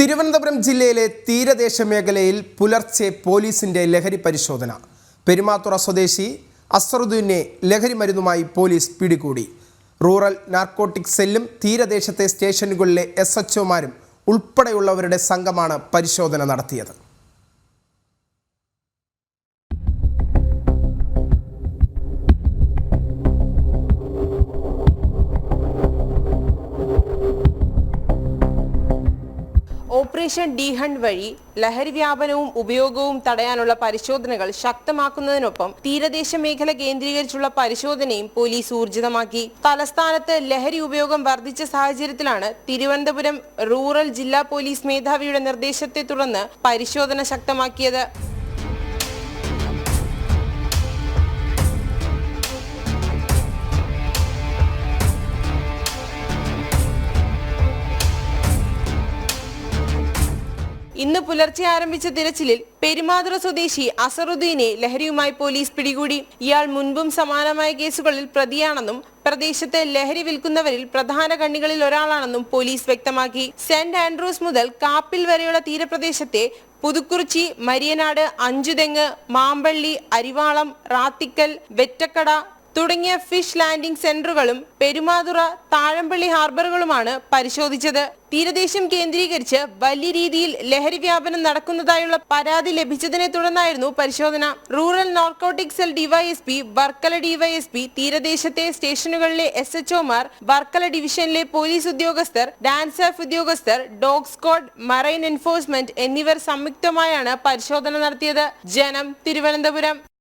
തിരുവനന്തപുരം ജില്ലയിലെ തീരദേശ മേഖലയിൽ പുലർച്ചെ പോലീസിന്റെ ലഹരി പരിശോധന. പെരുമാതുറ സ്വദേശി അസറുദ്ദീനെ ലഹരി മരുന്നുമായി പോലീസ് പിടികൂടി. റൂറൽ നാർക്കോട്ടിക് സെല്ലും തീരദേശത്തെ സ്റ്റേഷനുകളിലെ SHOമാരും ഉൾപ്പെടെയുള്ളവരുടെ സംഘമാണ് പരിശോധന നടത്തിയത്. ഓപ്പറേഷൻ ഡി ഹണ്ട് വഴി ലഹരി വ്യാപനവും ഉപയോഗവും തടയാനുള്ള പരിശോധനകൾ ശക്തമാക്കുന്നതിനൊപ്പം തീരദേശ മേഖല കേന്ദ്രീകരിച്ചുള്ള പരിശോധനയും പോലീസ് ഊർജിതമാക്കി. തലസ്ഥാനത്ത് ലഹരി ഉപയോഗം വർദ്ധിച്ച സാഹചര്യത്തിലാണ് തിരുവനന്തപുരം റൂറൽ ജില്ലാ പോലീസ് മേധാവിയുടെ നിർദ്ദേശത്തെ തുടർന്ന് പരിശോധന ശക്തമാക്കിയത്. ഇന്ന് പുലർച്ചെ ആരംഭിച്ച തിരച്ചിലിൽ പെരുമാതുറ സ്വദേശി അസറുദ്ദീനെ ലഹരിയുമായി പോലീസ് പിടികൂടി. ഇയാൾ മുൻപും സമാനമായ കേസുകളിൽ പ്രതിയാണെന്നും പ്രദേശത്ത് ലഹരി വിൽക്കുന്നവരിൽ പ്രധാന കണ്ണികളിൽ ഒരാളാണെന്നും പോലീസ് വ്യക്തമാക്കി. സെന്റ് ആൻഡ്രൂസ് മുതൽ കാപ്പിൽ വരെയുള്ള തീരപ്രദേശത്തെ പുതുക്കുറിച്ചി, മരിയനാട്, അഞ്ചുതെങ്ങ്, മാമ്പള്ളി, അരിവാളം, റാത്തിക്കൽ, വെറ്റക്കട തുടങ്ങിയ ഫിഷ് ലാൻഡിംഗ് സെന്ററുകളും പെരുമാതുറ, താഴമ്പള്ളി ഹാർബറുകളുമാണ് പരിശോധിച്ചത്. തീരദേശം കേന്ദ്രീകരിച്ച് വലിയ രീതിയിൽ ലഹരി വ്യാപനം നടക്കുന്നതായുള്ള പരാതി ലഭിച്ചതിനെ തുടർന്നായിരുന്നു പരിശോധന. Rural narcotic cell DySP, Varkala DySP, തീരദേശത്തെ സ്റ്റേഷനുകളിലെ SHOമാർ, വർക്കല ഡിവിഷനിലെ പോലീസ് ഉദ്യോഗസ്ഥർ, ഡാൻസാഫ് ഉദ്യോഗസ്ഥർ, ഡോഗ് സ്ക്വാഡ്, മറൈൻ എൻഫോഴ്സ്മെന്റ് എന്നിവർ സംയുക്തമായാണ് പരിശോധന നടത്തിയത്. ജനം, തിരുവനന്തപുരം.